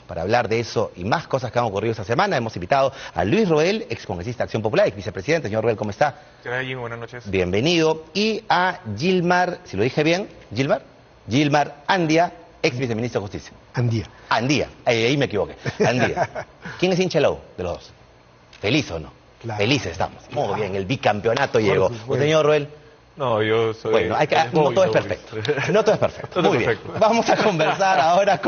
Para hablar de eso y más cosas que han ocurrido esta semana, hemos invitado a Luis Roel, ex congresista de Acción Popular, ex vicepresidente. Señor Roel, ¿cómo está? Buenas noches. Bienvenido. Y a Gilmar, si lo dije bien, Gilmar Andia, ex viceministro de Justicia. Andía, ahí me equivoqué. Andía. ¿Quién es hincha de los dos? ¿Feliz o no? Claro. Felices estamos. Muy bien, el bicampeonato llegó. ¿Usted, señor Roel? No, yo soy... Bueno, no todo es perfecto. No todo es perfecto. Muy bien. Vamos a conversar ahora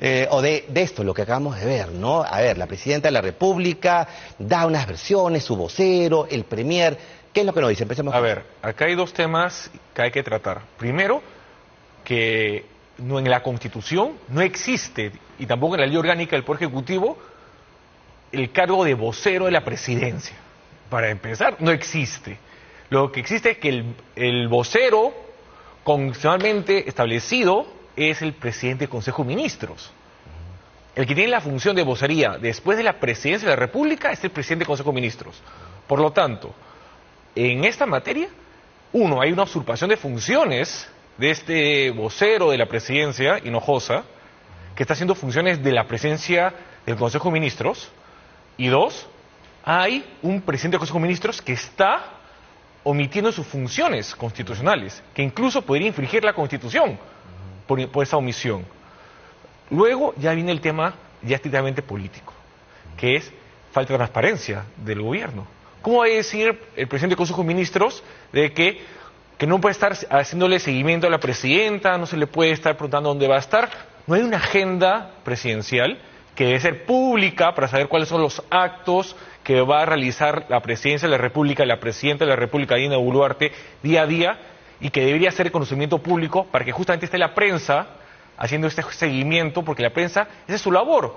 de esto, lo que acabamos de ver, ¿no? A ver, la presidenta de la República da unas versiones, su vocero, el premier. ¿Qué es lo que nos dice? Empecemos. A ver, acá hay dos temas que hay que tratar. Primero, que en la Constitución no existe, y tampoco en la Ley Orgánica del Poder Ejecutivo, el cargo de vocero de la presidencia. Para empezar, no existe. Lo que existe es que el vocero constitucionalmente establecido es el presidente del Consejo de Ministros. El que tiene la función de vocería después de la presidencia de la República es el presidente del Consejo de Ministros. Por lo tanto, en esta materia, hay una usurpación de funciones de este vocero de la presidencia, Hinojosa, que está haciendo funciones de la presidencia del Consejo de Ministros, y dos, hay un presidente del Consejo de Ministros que está omitiendo sus funciones constitucionales, que incluso podría infringir la Constitución por esa omisión. Luego ya viene el tema ya estrictamente político, que es falta de transparencia del gobierno. ¿Cómo va a decir el presidente del Consejo de Ministros de que no puede estar haciéndole seguimiento a la presidenta, no se le puede estar preguntando dónde va a estar? No hay una agenda presidencial que debe ser pública para saber cuáles son los actos que va a realizar la presidencia de la República, la presidenta de la República, Dina Boluarte, día a día, y que debería ser de conocimiento público para que justamente esté la prensa haciendo este seguimiento, porque la prensa, esa es su labor,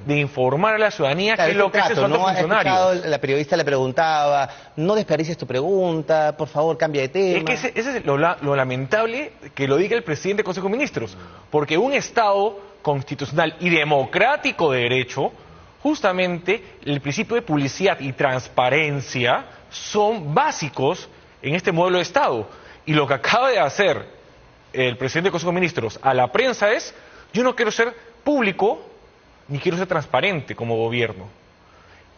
de informar a la ciudadanía qué es lo que hace su alto funcionario. La periodista le preguntaba, no desperdicies tu pregunta, por favor cambia de tema. Es que ese es lo lamentable que lo diga el presidente del Consejo de Ministros, porque un Estado constitucional y democrático de derecho, justamente el principio de publicidad y transparencia son básicos en este modelo de Estado. Y lo que acaba de hacer el presidente del Consejo de Ministros a la prensa es: yo no quiero ser público ni quiero ser transparente como gobierno.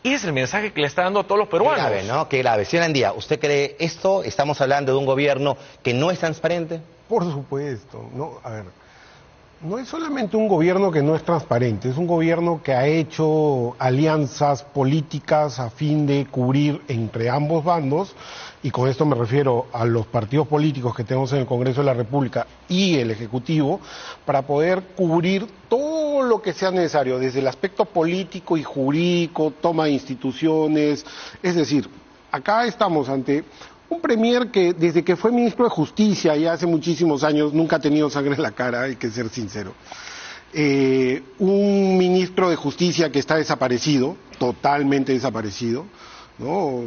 Y ese es el mensaje que le está dando a todos los peruanos. Qué grave, ¿no? Qué grave. Señor Andía, ¿usted cree esto? ¿Estamos hablando de un gobierno que no es transparente? Por supuesto. No, a ver, no es solamente un gobierno que no es transparente, es un gobierno que ha hecho alianzas políticas a fin de cubrir entre ambos bandos, y con esto me refiero a los partidos políticos que tenemos en el Congreso de la República y el Ejecutivo, para poder cubrir todo lo que sea necesario, desde el aspecto político y jurídico, toma de instituciones. Es decir, acá estamos ante un premier que desde que fue ministro de Justicia ya hace muchísimos años nunca ha tenido sangre en la cara, hay que ser sincero. Un ministro de Justicia que está desaparecido, totalmente desaparecido, ¿no?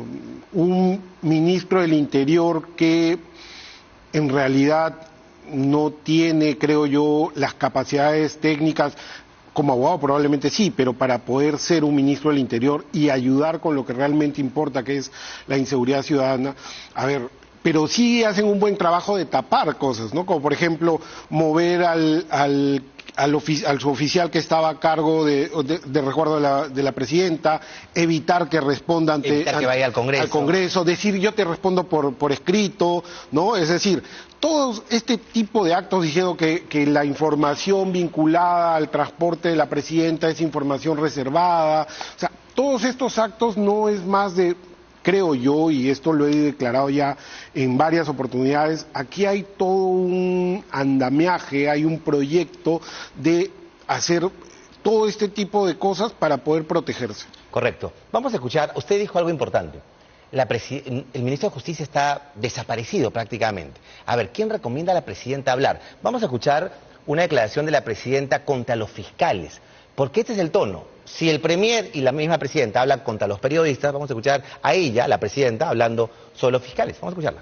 Un ministro del Interior que en realidad no tiene, creo yo, las capacidades técnicas. Como abogado probablemente sí, pero para poder ser un ministro del Interior y ayudar con lo que realmente importa, que es la inseguridad ciudadana, a ver, pero sí hacen un buen trabajo de tapar cosas, ¿no? Como por ejemplo mover al suboficial que estaba a cargo de resguardo de la presidenta, evitar que responda que vaya al Congreso, decir yo te respondo por escrito, ¿no? Es decir, todos este tipo de actos diciendo que la información vinculada al transporte de la presidenta es información reservada, o sea, todos estos actos no es más de, creo yo, y esto lo he declarado ya en varias oportunidades, aquí hay todo un andamiaje, hay un proyecto de hacer todo este tipo de cosas para poder protegerse. Correcto. Vamos a escuchar, usted dijo algo importante. El ministro de Justicia está desaparecido prácticamente. A ver, ¿quién recomienda a la presidenta hablar? Vamos a escuchar una declaración de la presidenta contra los fiscales, porque este es el tono. Si el premier y la misma presidenta hablan contra los periodistas, vamos a escuchar a ella, la presidenta, hablando sobre los fiscales. Vamos a escucharla.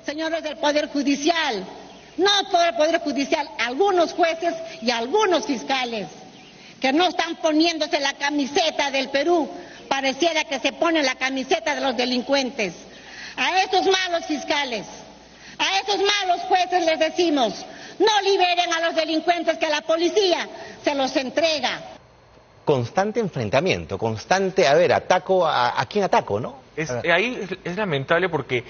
Señores del Poder Judicial, no todo el Poder Judicial, algunos jueces y algunos fiscales que no están poniéndose la camiseta del Perú, pareciera que se ponen la camiseta de los delincuentes. A estos malos fiscales, a estos malos jueces les decimos: No liberen a los delincuentes que la policía se los entrega. Constante enfrentamiento, constante, a ver, ataco, ¿a quién ataco, no? Ahí es lamentable porque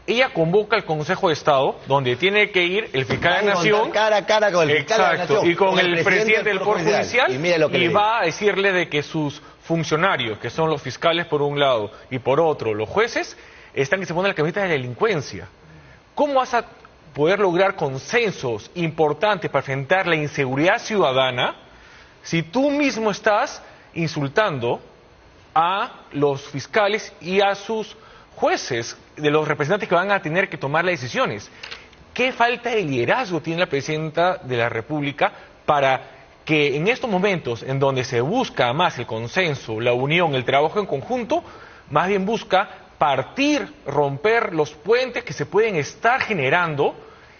ella convoca al Consejo de Estado, donde tiene que ir el fiscal de la Nación, cara a cara con el fiscal de la Nación, y con el presidente del Poder Judicial, y va a decirle de que sus funcionarios, que son los fiscales por un lado y por otro los jueces, están que se ponen la camiseta de la delincuencia. ¿Cómo vas a poder lograr consensos importantes para enfrentar la inseguridad ciudadana si tú mismo estás insultando a los fiscales y a sus jueces, de los representantes que van a tener que tomar las decisiones? ¿Qué falta de liderazgo tiene la presidenta de la República para que en estos momentos en donde se busca más el consenso, la unión, el trabajo en conjunto, más bien busca partir, romper los puentes que se pueden estar generando,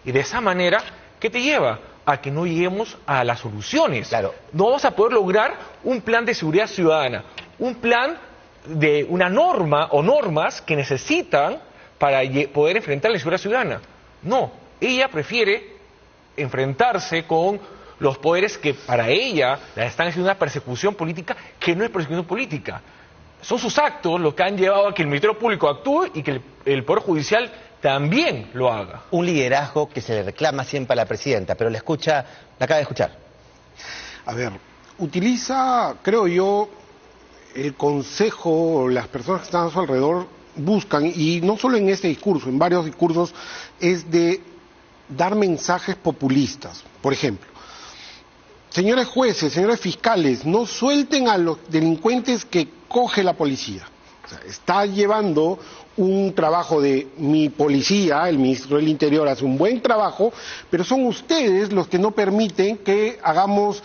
y de esa manera, ¿qué te lleva? A que no lleguemos a las soluciones. Claro. No vamos a poder lograr un plan de seguridad ciudadana, un plan de una norma o normas que necesitan para poder enfrentar la inseguridad ciudadana. No, ella prefiere enfrentarse con los poderes que para ella la están haciendo una persecución política que no es persecución política. Son sus actos los que han llevado a que el Ministerio Público actúe y que el Poder Judicial también lo haga. Un liderazgo que se le reclama siempre a la presidenta, pero la acaba de escuchar. A ver, utiliza, creo yo, el Consejo, las personas que están a su alrededor buscan, y no solo en este discurso, en varios discursos, es de dar mensajes populistas. Por ejemplo, señores jueces, señores fiscales, no suelten a los delincuentes que coge la policía. O sea, está llevando un trabajo de mi policía, el ministro del Interior hace un buen trabajo, pero son ustedes los que no permiten que hagamos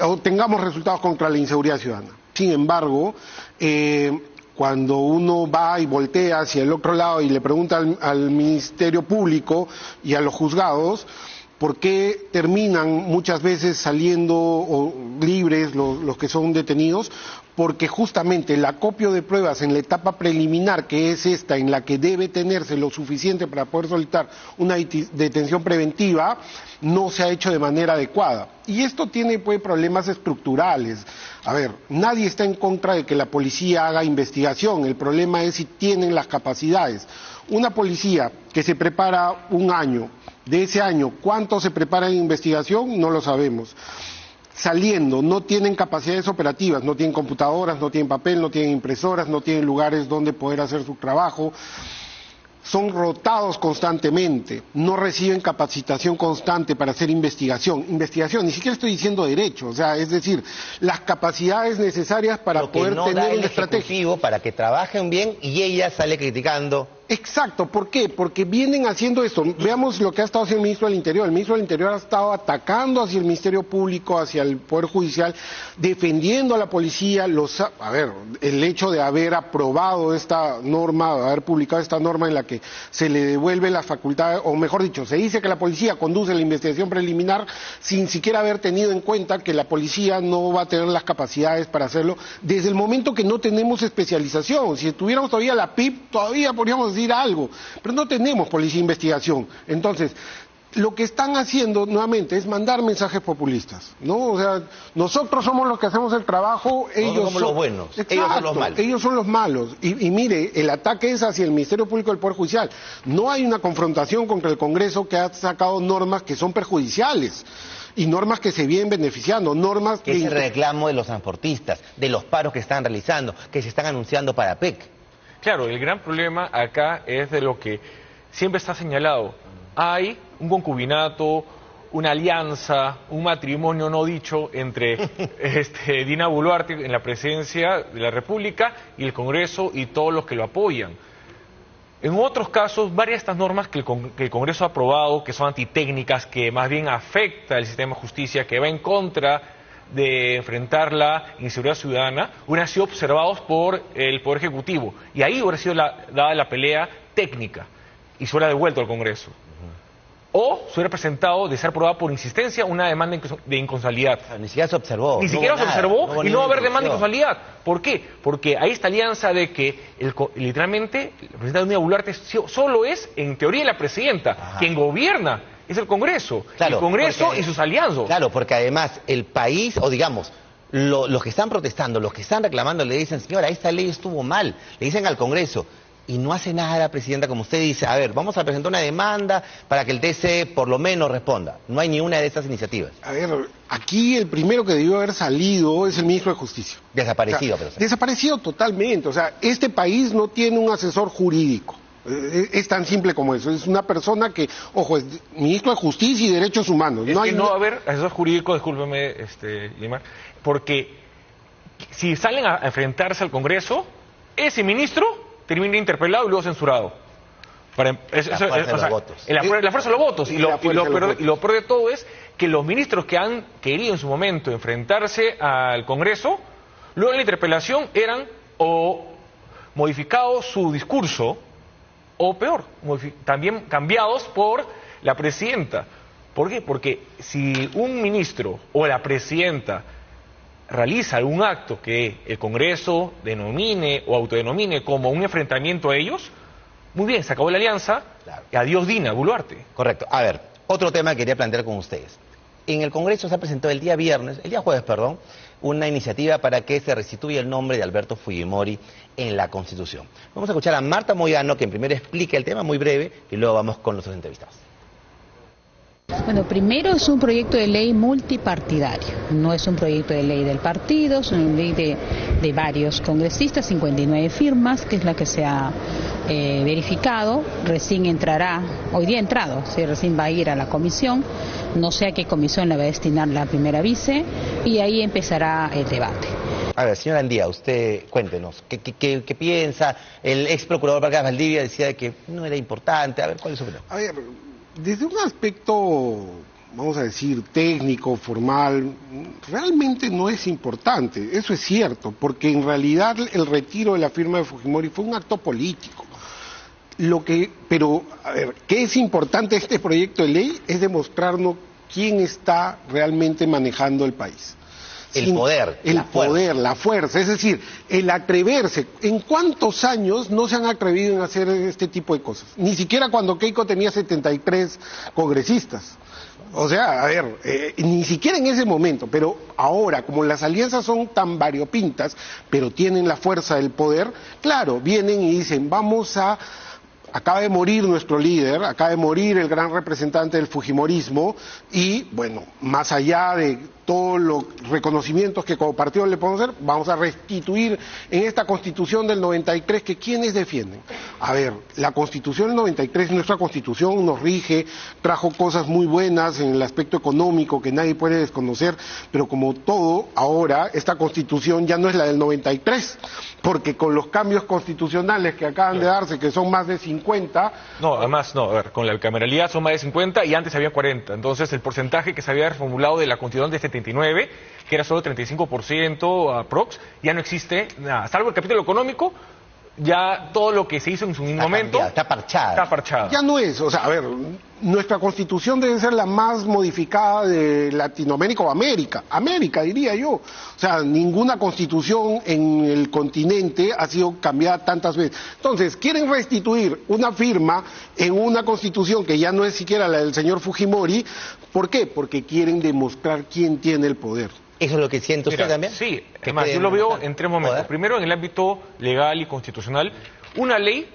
o tengamos resultados contra la inseguridad ciudadana. Sin embargo, cuando uno va y voltea hacia el otro lado y le pregunta al Ministerio Público y a los juzgados, ¿por qué terminan muchas veces saliendo libres los que son detenidos? Porque justamente el acopio de pruebas en la etapa preliminar, que es esta, en la que debe tenerse lo suficiente para poder solicitar una detención preventiva, no se ha hecho de manera adecuada. Y esto tiene pues problemas estructurales. A ver, nadie está en contra de que la policía haga investigación, el problema es si tienen las capacidades. Una policía que se prepara un año, de ese año, ¿cuánto se prepara en investigación? No lo sabemos. Saliendo, no tienen capacidades operativas, no tienen computadoras, no tienen papel, no tienen impresoras, no tienen lugares donde poder hacer su trabajo. Son rotados constantemente, no reciben capacitación constante para hacer investigación, ni siquiera estoy diciendo derecho, o sea, es decir, las capacidades necesarias para poder tener una estrategia. Para que trabajen bien y ella sale criticando. Exacto, ¿por qué? Porque vienen haciendo esto. Veamos lo que ha estado haciendo el ministro del Interior. El ministro del Interior ha estado atacando hacia el Ministerio Público, hacia el Poder Judicial, defendiendo a la policía. A ver, el hecho de haber aprobado esta norma, de haber publicado esta norma en la que se le devuelve la facultad, o mejor dicho, se dice que la policía conduce la investigación preliminar sin siquiera haber tenido en cuenta que la policía no va a tener las capacidades para hacerlo, desde el momento que no tenemos especialización. Si tuviéramos todavía la PIP, todavía podríamos decir algo, pero no tenemos policía de investigación. Entonces, lo que están haciendo nuevamente es mandar mensajes populistas, ¿no? O sea, nosotros somos los que hacemos el trabajo, ellos somos los buenos, exacto, ellos son los malos. Ellos son los malos. Y mire, el ataque es hacia el Ministerio Público del Poder Judicial. No hay una confrontación contra el Congreso que ha sacado normas que son perjudiciales y normas que se vienen beneficiando, normas que es el reclamo de los transportistas, de los paros que están realizando, que se están anunciando para PEC. Claro, el gran problema acá es de lo que siempre está señalado. Hay un concubinato, una alianza, un matrimonio no dicho entre Dina Boluarte en la presidencia de la República y el Congreso y todos los que lo apoyan. En otros casos, varias de estas normas que el Congreso ha aprobado, que son antitécnicas, que más bien afecta el sistema de justicia, que va en contra de enfrentar la inseguridad ciudadana, hubieran sido observados por el Poder Ejecutivo. Y ahí hubiera sido dada la pelea técnica y se hubiera devuelto al Congreso. O se hubiera presentado, de ser aprobada por insistencia, una demanda de inconstitucionalidad. Ni siquiera se observó. Ni siquiera se observó y no va a haber demanda de inconstitucionalidad. ¿Por qué? Porque hay esta alianza de que literalmente la presidenta Dina Boluarte solo es, en teoría, la presidenta, quien gobierna es el Congreso. Claro, el Congreso porque, y sus aliados. Claro, porque además el país, o digamos, los que están protestando, los que están reclamando, le dicen, señora, esta ley estuvo mal, le dicen al Congreso, y no hace nada la presidenta, como usted dice, a ver, vamos a presentar una demanda para que el TC por lo menos responda. No hay ni una de estas iniciativas. A ver, aquí el primero que debió haber salido es el ministro de Justicia. Desaparecido, O sea, pero... Desaparecido totalmente. O sea, este país no tiene un asesor jurídico. Es tan simple como eso. Es una persona que, ojo, es ministro de Justicia y Derechos Humanos. Es que no va a haber asesor jurídico, discúlpeme, Limar, porque si salen a enfrentarse al Congreso, ese ministro termina interpelado y luego censurado. La fuerza de los votos. La fuerza de los votos. Y lo peor de todo es que los ministros que han querido en su momento enfrentarse al Congreso, luego en la interpelación eran o modificados su discurso, o peor, también cambiados por la presidenta. ¿Por qué? Porque si un ministro o la presidenta realiza algún acto que el Congreso denomine o autodenomine como un enfrentamiento a ellos, muy bien, se acabó la alianza, claro. Adiós Dina Boluarte. Correcto. A ver, otro tema que quería plantear con ustedes. En el Congreso se ha presentado el día jueves, una iniciativa para que se restituya el nombre de Alberto Fujimori en la Constitución. Vamos a escuchar a Marta Moyano, que primero explica el tema muy breve, y luego vamos con los entrevistados. Bueno, primero es un proyecto de ley multipartidario, no es un proyecto de ley del partido, es una ley de varios congresistas, 59 firmas, que es la que se ha verificado, recién entrará, hoy día ha entrado, sí, recién va a ir a la comisión, no sé a qué comisión le va a destinar la primera vice, y ahí empezará el debate. A ver, señora Andía, usted cuéntenos, ¿qué piensa? El ex procurador Vargas Valdivia decía que no era importante, a ver, ¿cuál es su opinión? A ver, desde un aspecto, vamos a decir, técnico, formal, realmente no es importante, eso es cierto, porque en realidad el retiro de la firma de Fujimori fue un acto político. Pero, a ver, ¿qué es importante este proyecto de ley? Es demostrarnos quién está realmente manejando el país. El poder, la fuerza, es decir, el atreverse. ¿En cuántos años no se han atrevido en hacer este tipo de cosas? Ni siquiera cuando Keiko tenía 73 congresistas. O sea, a ver, ni siquiera en ese momento, pero ahora, como las alianzas son tan variopintas, pero tienen la fuerza del poder, claro, vienen y dicen, acaba de morir nuestro líder, acaba de morir el gran representante del fujimorismo y, bueno, más allá de todos los reconocimientos que como partido le podemos hacer, vamos a restituir en esta Constitución del 93 que ¿quiénes defienden? A ver, la Constitución del 93, nuestra Constitución nos rige, trajo cosas muy buenas en el aspecto económico que nadie puede desconocer, pero como todo, ahora esta Constitución ya no es la del 93, porque con los cambios constitucionales que acaban de darse, que son más de 50... No, además, no, a ver, con la bicameralidad son más de 50 y antes había 40, entonces el porcentaje que se había reformulado de la Constitución de 79, que era solo 35% aprox, ya no existe nada, salvo el capítulo económico, ya todo lo que se hizo en su momento... Está parchada. Ya no es, o sea, a ver, nuestra Constitución debe ser la más modificada de Latinoamérica o América diría yo. O sea, ninguna Constitución en el continente ha sido cambiada tantas veces. Entonces, quieren restituir una firma en una Constitución que ya no es siquiera la del señor Fujimori. ¿Por qué? Porque quieren demostrar quién tiene el poder. ¿Eso es lo que siente usted también? Sí, además yo lo veo en tres momentos. ¿Poder? Primero, en el ámbito legal y constitucional, una ley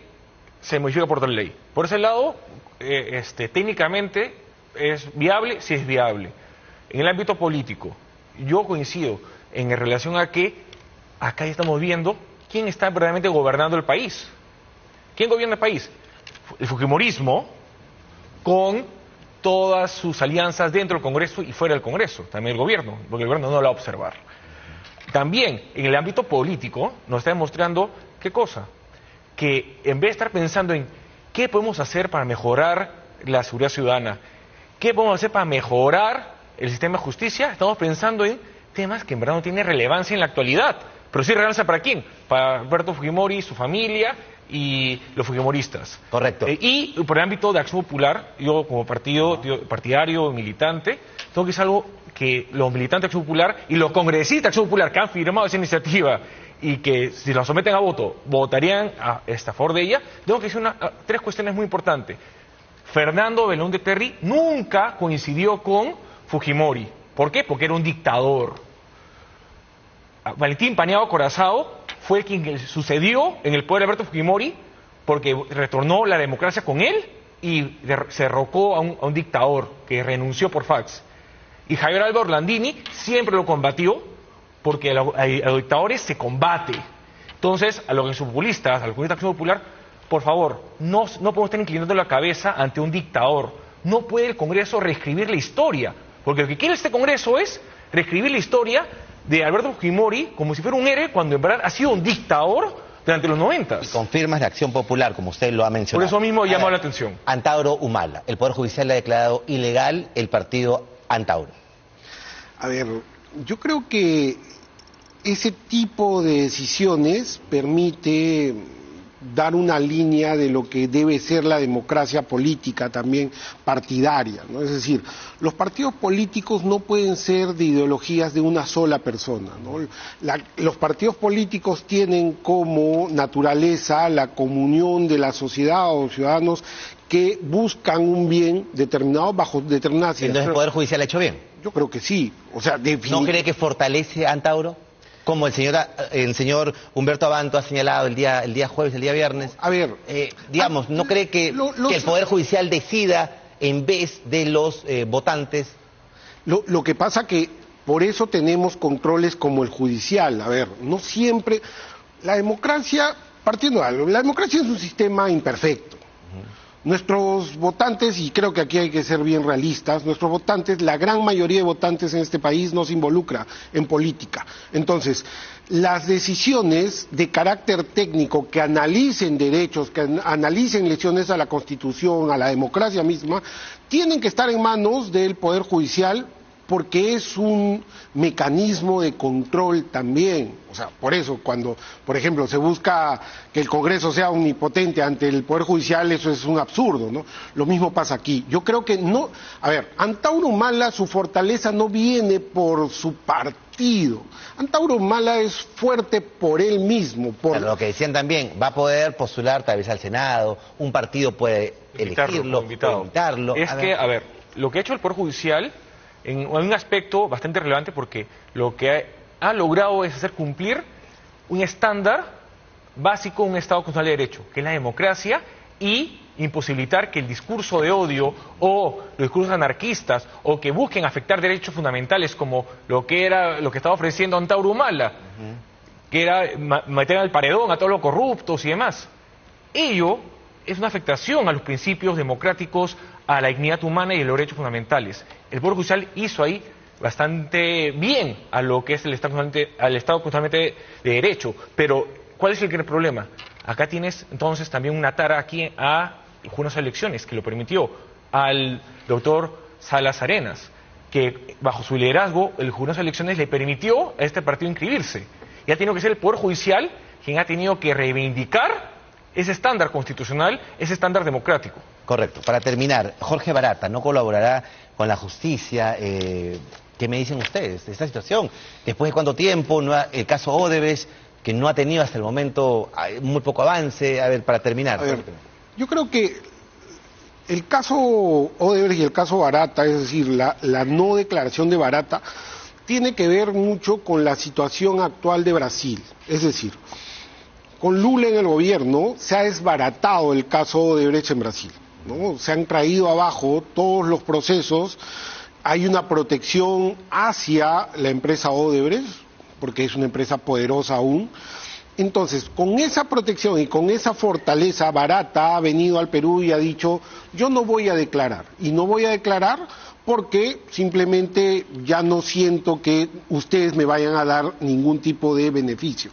se modifica por otra ley. Por ese lado, técnicamente es viable, sí es viable. En el ámbito político, yo coincido en relación a que acá ya estamos viendo quién está verdaderamente gobernando el país. ¿Quién gobierna el país? El fujimorismo con todas sus alianzas dentro del Congreso y fuera del Congreso, también el gobierno, porque el gobierno no lo va a observar. También, en el ámbito político, nos está demostrando, ¿qué cosa? Que en vez de estar pensando en qué podemos hacer para mejorar la seguridad ciudadana, qué podemos hacer para mejorar el sistema de justicia, estamos pensando en temas que en verdad no tienen relevancia en la actualidad, pero sí relevancia para quién, para Alberto Fujimori, su familia y los fujimoristas. Correcto. Y por el ámbito de Acción Popular, yo como partidario, militante, tengo que es algo que los militantes de Acción Popular y los congresistas de Acción Popular que han firmado esa iniciativa y que si la someten a voto, votarían a favor de ella, tengo que decir tres cuestiones muy importantes. Fernando Belaúnde Terry nunca coincidió con Fujimori. ¿Por qué? Porque era un dictador. Valentín Paniagua Corazao fue quien sucedió en el poder de Alberto Fujimori porque retornó la democracia con él y se derrocó a un dictador que renunció por fax. Y Javier Álvaro Orlandini siempre lo combatió porque a los dictadores se combate. Entonces, a los populistas, a los comunistas de Acción Popular, por favor, no podemos estar inclinando la cabeza ante un dictador. No puede el Congreso reescribir la historia, porque lo que quiere este Congreso es reescribir la historia de Alberto Fujimori como si fuera un héroe cuando en verdad ha sido un dictador durante los 90. Y confirmas la Acción Popular, como usted lo ha mencionado. Por eso mismo llama la atención. Antauro Humala, el Poder Judicial le ha declarado ilegal el partido Antauro. A ver, yo creo que ese tipo de decisiones permite dar una línea de lo que debe ser la democracia política también partidaria, ¿no? Es decir, los partidos políticos no pueden ser de ideologías de una sola persona, ¿no? Los partidos políticos tienen como naturaleza la comunión de la sociedad o ciudadanos que buscan un bien determinado bajo determinadas ideas. Entonces el Poder Judicial ha hecho bien. Yo creo que sí. O sea, ¿No cree que fortalece a Antauro? Como el señor Humberto Abanto ha señalado el día jueves, el día viernes. A ver, digamos, ¿no cree que el Poder Judicial decida en vez de los votantes? Lo que pasa que por eso tenemos controles como el judicial. A ver, no siempre la democracia, partiendo de algo, la democracia es un sistema imperfecto. Nuestros votantes, y creo que aquí hay que ser bien realistas, nuestros votantes, la gran mayoría de votantes en este país no se involucra en política. Entonces, las decisiones de carácter técnico que analicen derechos, que analicen lesiones a la Constitución, a la democracia misma, tienen que estar en manos del Poder Judicial porque es un mecanismo de control también. O sea, por eso cuando, por ejemplo, se busca que el Congreso sea omnipotente ante el Poder Judicial, eso es un absurdo, ¿no? Lo mismo pasa aquí. Yo creo que no... A ver, Antauro Humala, su fortaleza no viene por su partido. Antauro Humala es fuerte por él mismo. Por... Lo que decían también, va a poder postular tal vez al Senado, un partido puede elegirlo, invitarlo. Es que, a ver, lo que ha hecho el Poder Judicial en un aspecto bastante relevante porque lo que ha logrado es hacer cumplir un estándar básico de un Estado constitucional de derecho, que es la democracia, y imposibilitar que el discurso de odio o los discursos anarquistas o que busquen afectar derechos fundamentales como lo que estaba ofreciendo Antauro Humala, que era meter al paredón a todos los corruptos y demás. Ello es una afectación a los principios democráticos, a la dignidad humana y a los derechos fundamentales. El Poder Judicial hizo ahí bastante bien a lo que es el Estado constitucionalmente de derecho, pero ¿cuál es el gran problema? Acá tienes entonces también una tara aquí a unas elecciones que lo permitió al doctor Salas Arenas, que bajo su liderazgo el jurado de elecciones le permitió a este partido inscribirse. Y ha tenido que ser el Poder Judicial quien ha tenido que reivindicar ese estándar constitucional, ese estándar democrático. Correcto. Para terminar, Jorge Barata no colaborará con la justicia. ¿Qué me dicen ustedes de esta situación? Después de cuánto tiempo, el caso Odebrecht, que no ha tenido hasta el momento muy poco avance. A ver, para terminar. A ver, yo creo que el caso Odebrecht y el caso Barata, es decir, la no declaración de Barata, tiene que ver mucho con la situación actual de Brasil. Es decir, con Lula en el gobierno se ha desbaratado el caso Odebrecht en Brasil, ¿no? Se han traído abajo todos los procesos, hay una protección hacia la empresa Odebrecht, porque es una empresa poderosa aún. Entonces, con esa protección y con esa fortaleza, Barata ha venido al Perú y ha dicho, yo no voy a declarar, y no voy a declarar porque simplemente ya no siento que ustedes me vayan a dar ningún tipo de beneficio.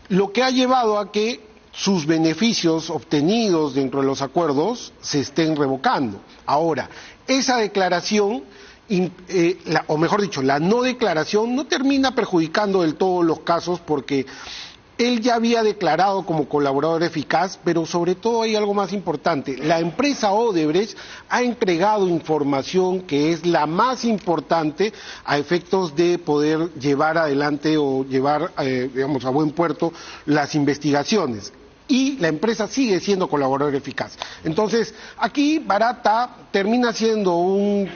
Lo que ha llevado a que sus beneficios obtenidos dentro de los acuerdos se estén revocando. Ahora, esa declaración, o mejor dicho, la no declaración no termina perjudicando del todo los casos porque él ya había declarado como colaborador eficaz, pero sobre todo hay algo más importante. La empresa Odebrecht ha entregado información que es la más importante a efectos de poder llevar adelante o llevar, digamos, a buen puerto las investigaciones. y la empresa sigue siendo colaborador eficaz. Entonces, aquí Barata termina siendo un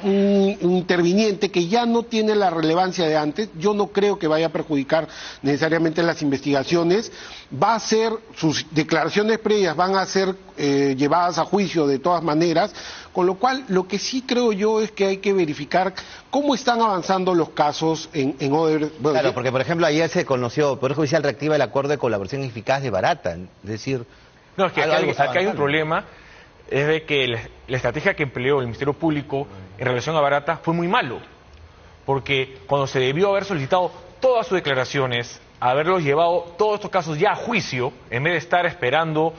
interviniente que ya no tiene la relevancia de antes. Yo no creo que vaya a perjudicar necesariamente las investigaciones. Va a ser, sus declaraciones previas van a ser llevadas a juicio de todas maneras, con lo cual lo que sí creo yo es que hay que verificar cómo están avanzando los casos en Odebrecht. Bueno, claro, porque por ejemplo ayer se conoció, el Poder Judicial reactiva el acuerdo de colaboración eficaz de Barata, es decir... No, es que acá hay un problema, es de que la estrategia que empleó el Ministerio Público en relación a Barata fue muy malo, porque cuando se debió haber solicitado todas sus declaraciones, haberlos llevado todos estos casos ya a juicio, en vez de estar esperando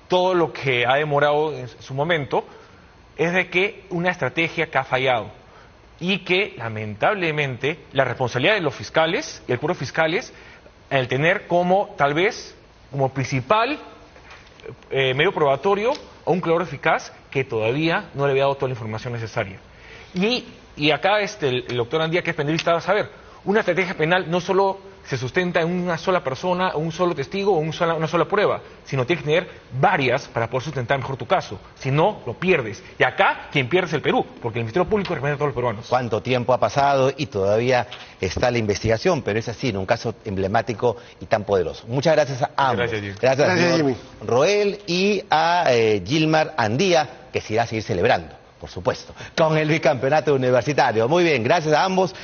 todo lo que ha demorado en su momento, es de que una estrategia que ha fallado y que lamentablemente la responsabilidad de los fiscales y el pueblo fiscales, el tener como tal vez como principal medio probatorio a un colaborador eficaz que todavía no le había dado toda la información necesaria. Y acá el doctor Andía, que es penalista, va a saber, una estrategia penal no solo se sustenta en una sola persona, un solo testigo o una sola prueba, sino tienes que tener varias para poder sustentar mejor tu caso. Si no, lo pierdes. Y acá quien pierde es el Perú, porque el Ministerio Público representa a todos los peruanos. ¿Cuánto tiempo ha pasado y todavía está la investigación? Pero es así, en un caso emblemático y tan poderoso. Muchas gracias a ambos. Gracias a Jimmy. Roel y a Gilmar Andía, que se irá a seguir celebrando, por supuesto, con el bicampeonato universitario. Muy bien, gracias a ambos.